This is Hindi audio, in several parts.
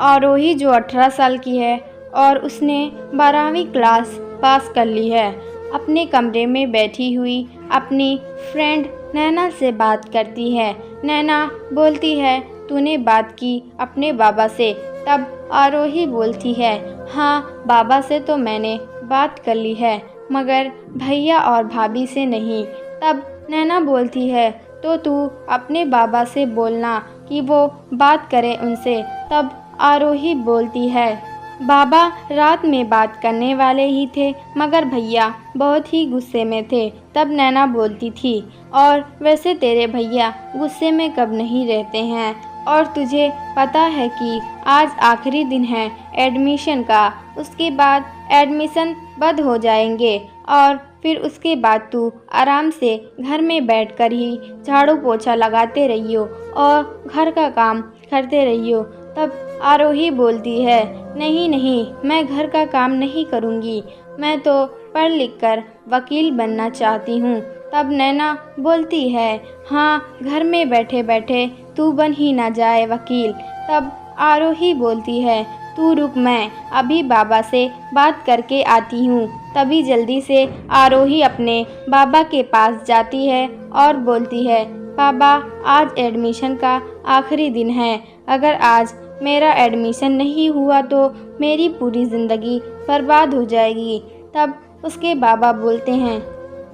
आरोही जो 18 साल की है और उसने 12वीं क्लास पास कर ली है, अपने कमरे में बैठी हुई अपनी फ्रेंड नैना से बात करती है। नैना बोलती है, तूने बात की अपने बाबा से? तब आरोही बोलती है, हाँ बाबा से तो मैंने बात कर ली है, मगर भैया और भाभी से नहीं। तब नैना बोलती है, तो तू अपने बाबा से बोलना कि वो बात करें उनसे। तब आरोही बोलती है, बाबा रात में बात करने वाले ही थे, मगर भैया बहुत ही गुस्से में थे। तब नैना बोलती थी, और वैसे तेरे भैया गुस्से में कब नहीं रहते हैं, और तुझे पता है कि आज आखिरी दिन है एडमिशन का, उसके बाद एडमिशन बंद हो जाएंगे और फिर उसके बाद तू आराम से घर में बैठकर ही झाड़ू पोछा लगाते रहियो और घर का काम करते रहियो। तब आरोही बोलती है, नहीं नहीं, मैं घर का काम नहीं करूँगी, मैं तो पढ़ लिख कर वकील बनना चाहती हूँ। तब नैना बोलती है, हाँ घर में बैठे बैठे तू बन ही ना जाए वकील। तब आरोही बोलती है, तू रुक, मैं अभी बाबा से बात करके आती हूँ। तभी जल्दी से आरोही अपने बाबा के पास जाती है और बोलती है, बाबा आज एडमिशन का आखिरी दिन है, अगर आज मेरा एडमिशन नहीं हुआ तो मेरी पूरी ज़िंदगी बर्बाद हो जाएगी। तब उसके बाबा बोलते हैं,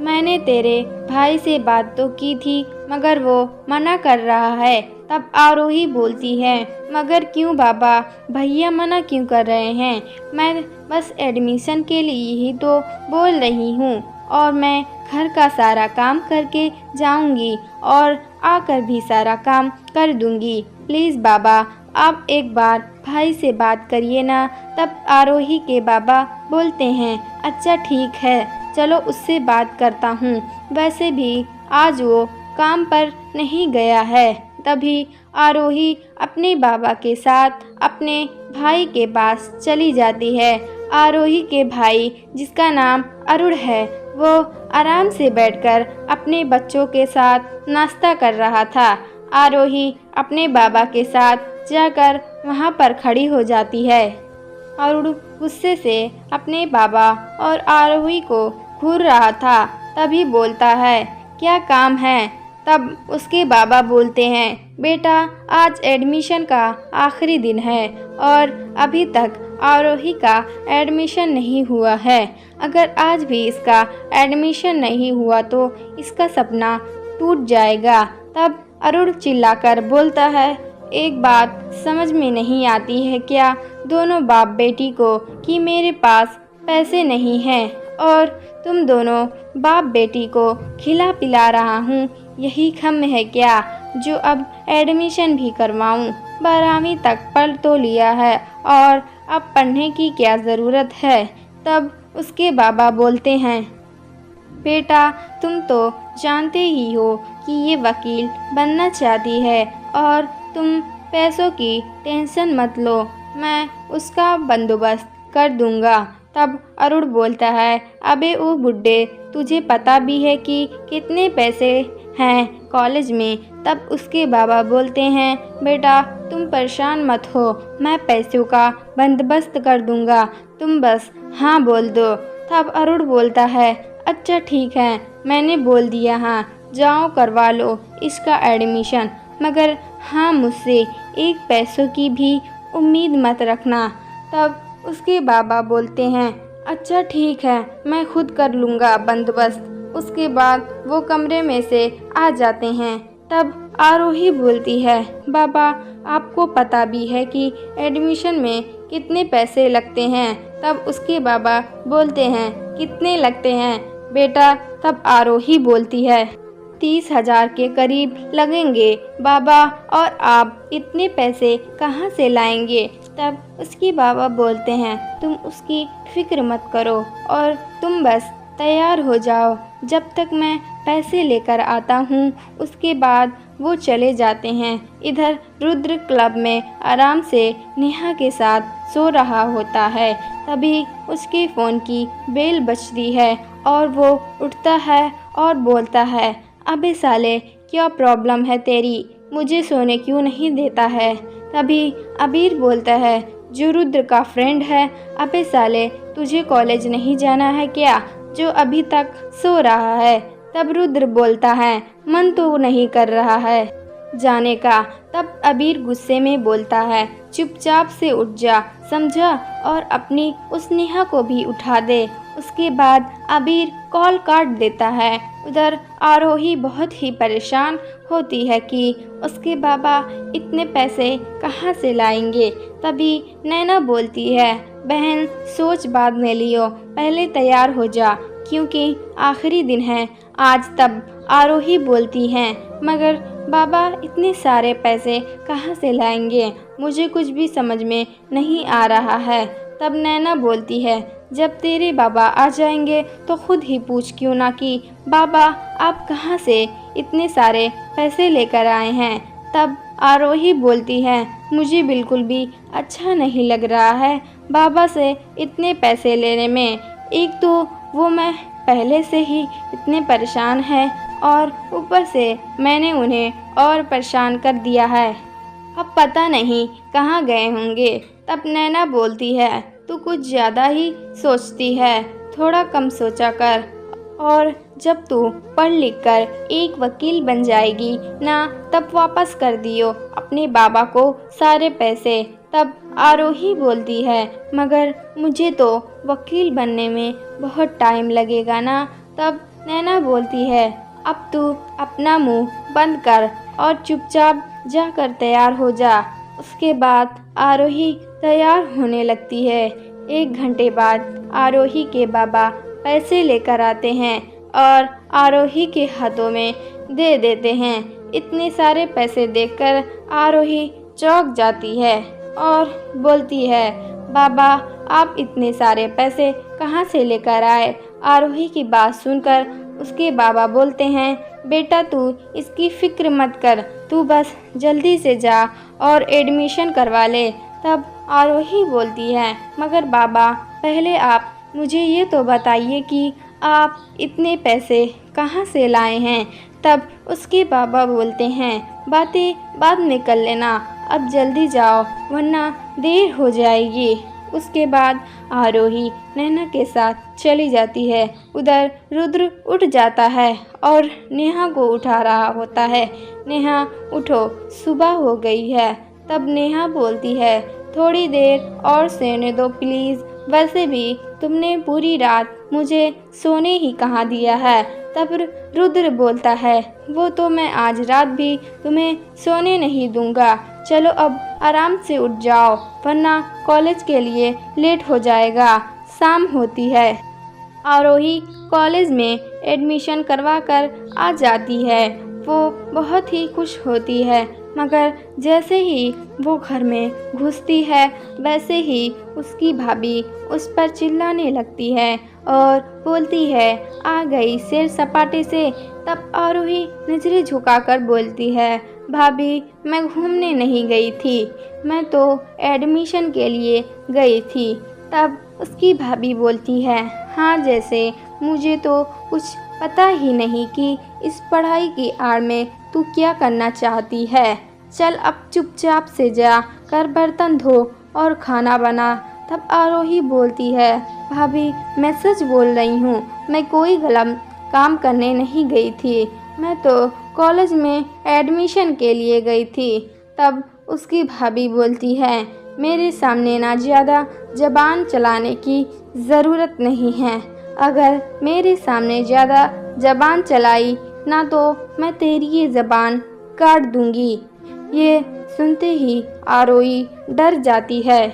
मैंने तेरे भाई से बात तो की थी, मगर वो मना कर रहा है। तब आरोही बोलती है, मगर क्यों बाबा, भैया मना क्यों कर रहे हैं? मैं बस एडमिशन के लिए ही तो बोल रही हूँ, और मैं घर का सारा काम करके जाऊँगी और आकर भी सारा काम कर दूँगी। प्लीज़ बाबा, आप एक बार भाई से बात करिए ना। तब आरोही के बाबा बोलते हैं, अच्छा ठीक है, चलो उससे बात करता हूँ, वैसे भी आज वो काम पर नहीं गया है। तभी आरोही अपने बाबा के साथ अपने भाई के पास चली जाती है। आरोही के भाई, जिसका नाम अरुण है, वो आराम से बैठकर अपने बच्चों के साथ नाश्ता कर रहा था। आरोही अपने बाबा के साथ जाकर वहाँ पर खड़ी हो जाती है। अरुण गुस्से से अपने बाबा और आरोही को घूर रहा था। तभी बोलता है, क्या काम है? तब उसके बाबा बोलते हैं, बेटा आज एडमिशन का आखिरी दिन है और अभी तक आरोही का एडमिशन नहीं हुआ है। अगर आज भी इसका एडमिशन नहीं हुआ तो इसका सपना टूट जाएगा। तब अरुण चिल्लाकर बोलता है, एक बात समझ में नहीं आती है क्या दोनों बाप बेटी को, कि मेरे पास पैसे नहीं हैं और तुम दोनों बाप बेटी को खिला पिला रहा हूँ, यही खम है क्या जो अब एडमिशन भी करवाऊँ? 12वीं तक पढ़ तो लिया है और अब पढ़ने की क्या ज़रूरत है? तब उसके बाबा बोलते हैं, बेटा तुम तो जानते ही हो कि ये वकील बनना चाहती है और तुम पैसों की टेंशन मत लो, मैं उसका बंदोबस्त कर दूंगा। तब अरुण बोलता है, अबे ओ बुड्ढे, तुझे पता भी है कि कितने पैसे हैं कॉलेज में? तब उसके बाबा बोलते हैं, बेटा तुम परेशान मत हो, मैं पैसों का बंदोबस्त कर दूंगा, तुम बस हाँ बोल दो। तब अरुण बोलता है, अच्छा ठीक है, मैंने बोल दिया, हाँ जाओ करवा लो इसका एडमिशन, मगर हाँ मुझसे एक पैसों की भी उम्मीद मत रखना। तब उसके बाबा बोलते हैं, अच्छा ठीक है, मैं खुद कर लूँगा बंदोबस्त। उसके बाद वो कमरे में से आ जाते हैं। तब आरोही बोलती है, बाबा आपको पता भी है कि एडमिशन में कितने पैसे लगते हैं? तब उसके बाबा बोलते हैं, कितने लगते हैं बेटा? तब आरोही बोलती है, 30,000 के करीब लगेंगे बाबा, और आप इतने पैसे कहाँ से लाएंगे? तब उसके बाबा बोलते हैं, तुम उसकी फिक्र मत करो और तुम बस तैयार हो जाओ, जब तक मैं पैसे लेकर आता हूँ। उसके बाद वो चले जाते हैं। इधर रुद्र क्लब में आराम से नेहा के साथ सो रहा होता है। तभी उसके फ़ोन की बेल बजती है और वो उठता है और बोलता है, अबे साले क्या प्रॉब्लम है तेरी, मुझे सोने क्यों नहीं देता है? तभी अबीर बोलता है, जो रुद्र का फ्रेंड है, अबे साले तुझे कॉलेज नहीं जाना है क्या, जो अभी तक सो रहा है। तब रुद्र बोलता है, मन तो नहीं कर रहा है जाने का। तब अबीर गुस्से में बोलता है, चुपचाप से उठ जा, समझा, और अपनी उस नेहा को भी उठा दे। उसके बाद अबीर कॉल काट देता है। उधर आरोही बहुत ही परेशान होती है कि उसके बाबा इतने पैसे कहाँ से लाएंगे। तभी नैना बोलती है, बहन सोच बाद में लियो, पहले तैयार हो जा, क्योंकि आखिरी दिन है आज। तब आरोही बोलती हैं, मगर बाबा इतने सारे पैसे कहाँ से लाएंगे, मुझे कुछ भी समझ में नहीं आ रहा है। तब नैना बोलती है, जब तेरे बाबा आ जाएंगे तो खुद ही पूछ क्यों ना कि बाबा आप कहाँ से इतने सारे पैसे लेकर आए हैं। तब आरोही बोलती है, मुझे बिल्कुल भी अच्छा नहीं लग रहा है बाबा से इतने पैसे लेने में। एक तो वो मैं पहले से ही इतने परेशान हैं और ऊपर से मैंने उन्हें और परेशान कर दिया है, अब पता नहीं कहाँ गए होंगे। तब नैना बोलती है, तू कुछ ज़्यादा ही सोचती है, थोड़ा कम सोचा कर, और जब तू पढ़ लिख कर एक वकील बन जाएगी ना, तब वापस कर दियो अपने बाबा को सारे पैसे। तब आरोही बोलती है, मगर मुझे तो वकील बनने में बहुत टाइम लगेगा ना। तब नैना बोलती है, अब तू अपना मुंह बंद कर और चुपचाप जाकर तैयार हो जा। उसके बाद आरोही तैयार होने लगती है। 1 घंटे बाद आरोही के बाबा पैसे लेकर आते हैं और आरोही के हाथों में दे देते हैं। इतने सारे पैसे देखकर आरोही चौंक जाती है और बोलती है, बाबा आप इतने सारे पैसे कहाँ से लेकर आए। आरोही की बात सुनकर उसके बाबा बोलते हैं, बेटा तू इसकी फिक्र मत कर, तू बस जल्दी से जा और एडमिशन करवा ले। तब आरोही बोलती है, मगर बाबा पहले आप मुझे ये तो बताइए कि आप इतने पैसे कहाँ से लाए हैं। तब उसके बाबा बोलते हैं, बातें बाद में कर लेना, अब जल्दी जाओ वरना देर हो जाएगी। उसके बाद आरोही नैना के साथ चली जाती है। उधर रुद्र उठ जाता है और नेहा को उठा रहा होता है। नेहा उठो, सुबह हो गई है। तब नेहा बोलती है, थोड़ी देर और सोने दो प्लीज़, वैसे भी तुमने पूरी रात मुझे सोने ही कहाँ दिया है। तब रुद्र बोलता है, वो तो मैं आज रात भी तुम्हें सोने नहीं दूंगा, चलो अब आराम से उठ जाओ वरना कॉलेज के लिए लेट हो जाएगा। शाम होती है। आरोही कॉलेज में एडमिशन करवा कर आ जाती है। वो बहुत ही खुश होती है, मगर जैसे ही वो घर में घुसती है वैसे ही उसकी भाभी उस पर चिल्लाने लगती है और बोलती है, आ गई सैर सपाटे से। तब आरोही नजरें झुकाकर बोलती है, भाभी मैं घूमने नहीं गई थी, मैं तो एडमिशन के लिए गई थी। तब उसकी भाभी बोलती है, हाँ जैसे मुझे तो कुछ पता ही नहीं कि इस पढ़ाई की आड़ में तू क्या करना चाहती है। चल अब चुपचाप से जा कर बर्तन धो और खाना बना। तब आरोही बोलती है, भाभी मैं सच बोल रही हूँ, मैं कोई गलत काम करने नहीं गई थी, मैं तो कॉलेज में एडमिशन के लिए गई थी। तब उसकी भाभी बोलती है, मेरे सामने ना ज़्यादा ज़बान चलाने की ज़रूरत नहीं है, अगर मेरे सामने ज़्यादा ज़बान चलाई ना तो मैं तेरी ये ज़बान काट दूंगी। ये सुनते ही आरोही डर जाती है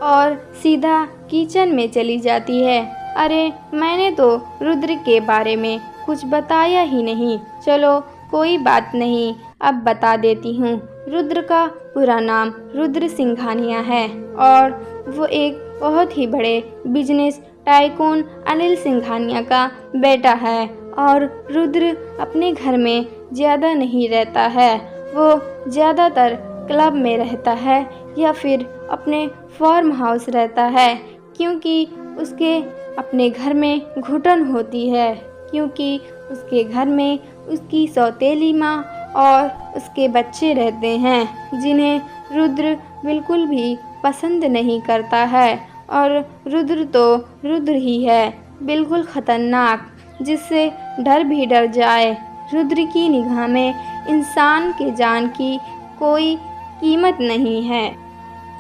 और सीधा किचन में चली जाती है। अरे मैंने तो रुद्र के बारे में कुछ बताया ही नहीं, चलो कोई बात नहीं, अब बता देती हूँ। रुद्र का पूरा नाम रुद्र सिंघानिया है और वो एक बहुत ही बड़े बिजनेस टाइकून अनिल सिंघानिया का बेटा है। और रुद्र अपने घर में ज़्यादा नहीं रहता है, वो ज़्यादातर क्लब में रहता है या फिर अपने फार्म हाउस रहता है, क्योंकि उसके अपने घर में घुटन होती है, क्योंकि उसके घर में उसकी सौतेली माँ और उसके बच्चे रहते हैं जिन्हें रुद्र बिल्कुल भी पसंद नहीं करता है और रुद्र तो रुद्र ही है, बिल्कुल खतरनाक, जिससे डर भी डर जाए। रुद्र की निगाह में इंसान के जान की कोई कीमत नहीं है।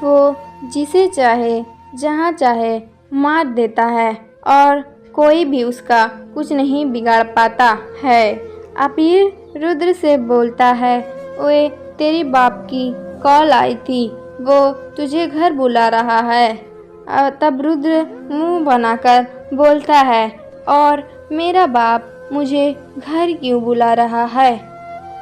वो जिसे चाहे जहाँ चाहे मार देता है और कोई भी उसका कुछ नहीं बिगाड़ पाता है। अबीर रुद्र से बोलता है, ओए तेरी बाप की कॉल आई थी, वो तुझे घर बुला रहा है। तब रुद्र मुंह बनाकर बोलता है, और मेरा बाप मुझे घर क्यों बुला रहा है?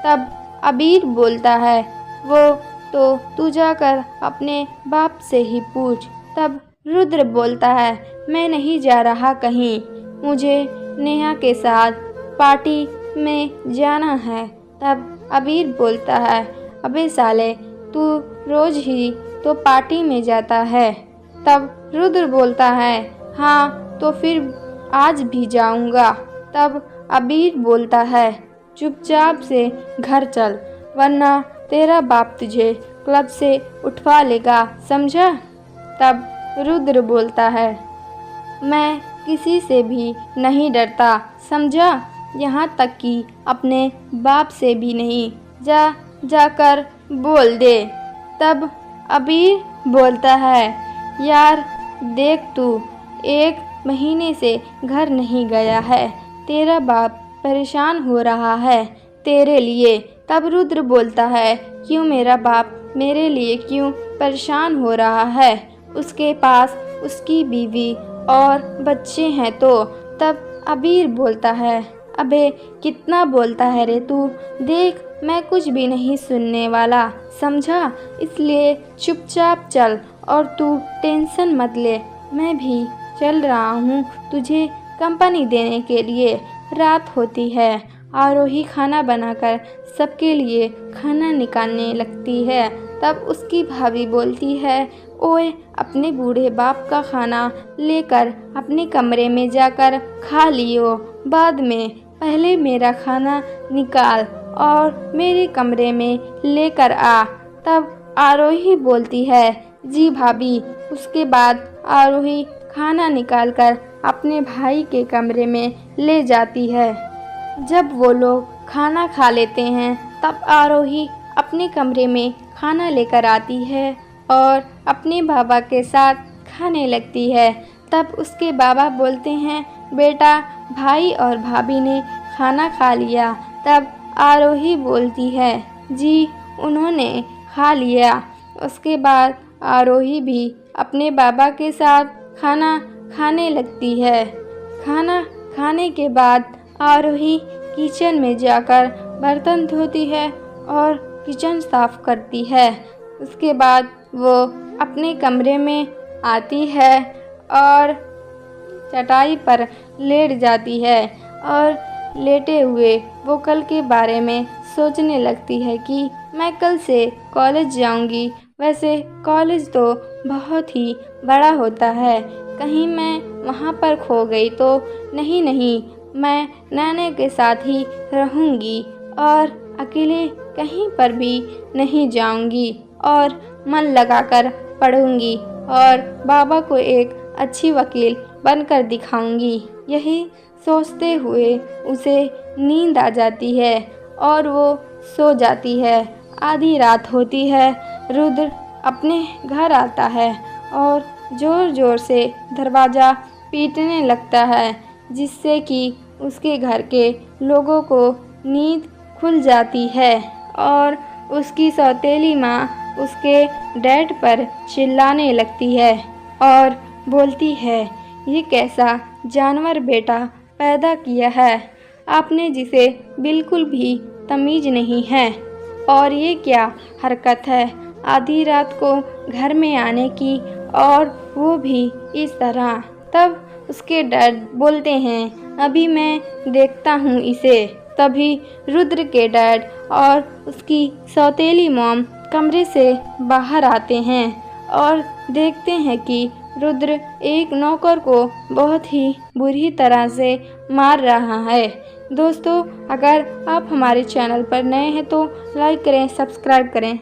तब अबीर बोलता है, वो तो तू जाकर अपने बाप से ही पूछ। तब रुद्र बोलता है, मैं नहीं जा रहा कहीं, मुझे नेहा के साथ पार्टी में जाना है। तब अबीर बोलता है, अबे साले, तू रोज ही तो पार्टी में जाता है। तब रुद्र बोलता है, हाँ तो फिर आज भी जाऊंगा। तब अबीर बोलता है, चुपचाप से घर चल, वरना तेरा बाप तुझे क्लब से उठवा लेगा, समझा? तब रुद्र बोलता है, मैं किसी से भी नहीं डरता, समझा? यहाँ तक कि अपने बाप से भी नहीं। जाकर बोल दे। तब अबीर बोलता है, यार देख, तू 1 महीने से घर नहीं गया है, तेरा बाप परेशान हो रहा है तेरे लिए। तब रुद्र बोलता है, क्यों मेरा बाप मेरे लिए क्यों परेशान हो रहा है? उसके पास उसकी बीवी और बच्चे हैं तो। तब अबीर बोलता है, अबे कितना बोलता है रे तू, देख मैं कुछ भी नहीं सुनने वाला, समझा? इसलिए चुपचाप चल और तू टेंशन मत ले, मैं भी चल रहा हूँ तुझे कंपनी देने के लिए। रात होती है, आरोही खाना बनाकर सबके लिए खाना निकालने लगती है। तब उसकी भाभी बोलती है, ओए अपने बूढ़े बाप का खाना लेकर अपने कमरे में जाकर खा लियो, बाद में पहले मेरा खाना निकाल और मेरे कमरे में लेकर आ। तब आरोही बोलती है, जी भाभी। उसके बाद आरोही खाना निकालकर अपने भाई के कमरे में ले जाती है। जब वो लोग खाना खा लेते हैं तब आरोही अपने कमरे में खाना लेकर आती है और अपने बाबा के साथ खाने लगती है। तब उसके बाबा बोलते हैं, बेटा भाई और भाभी ने खाना खा लिया। तब आरोही बोलती है, जी उन्होंने खा लिया। उसके बाद आरोही भी अपने बाबा के साथ खाना खाने लगती है। खाना खाने के बाद आरोही किचन में जाकर बर्तन धोती है और किचन साफ करती है। उसके बाद वो अपने कमरे में आती है और चटाई पर लेट जाती है और लेटे हुए वो कल के बारे में सोचने लगती है कि मैं कल से कॉलेज जाऊंगी। वैसे कॉलेज तो बहुत ही बड़ा होता है, कहीं मैं वहाँ पर खो गई तो नहीं, मैं नाना के साथ ही रहूँगी और अकेले कहीं पर भी नहीं जाऊँगी और मन लगाकर पढ़ूँगी और बाबा को एक अच्छी वकील बनकर दिखाऊँगी। यही सोचते हुए उसे नींद आ जाती है और वो सो जाती है। आधी रात होती है, रुद्र अपने घर आता है और ज़ोर ज़ोर से दरवाज़ा पीटने लगता है, जिससे कि उसके घर के लोगों को नींद खुल जाती है और उसकी सौतेली माँ उसके डैड पर चिल्लाने लगती है और बोलती है, ये कैसा जानवर बेटा पैदा किया है आपने, जिसे बिल्कुल भी तमीज़ नहीं है, और ये क्या हरकत है आधी रात को घर में आने की, और वो भी इस तरह। तब उसके डैड बोलते हैं, अभी मैं देखता हूँ इसे। तभी रुद्र के डैड और उसकी सौतेली मॉम कमरे से बाहर आते हैं और देखते हैं कि रुद्र एक नौकर को बहुत ही बुरी तरह से मार रहा है। दोस्तों, अगर आप हमारे चैनल पर नए हैं तो लाइक करें, सब्सक्राइब करें।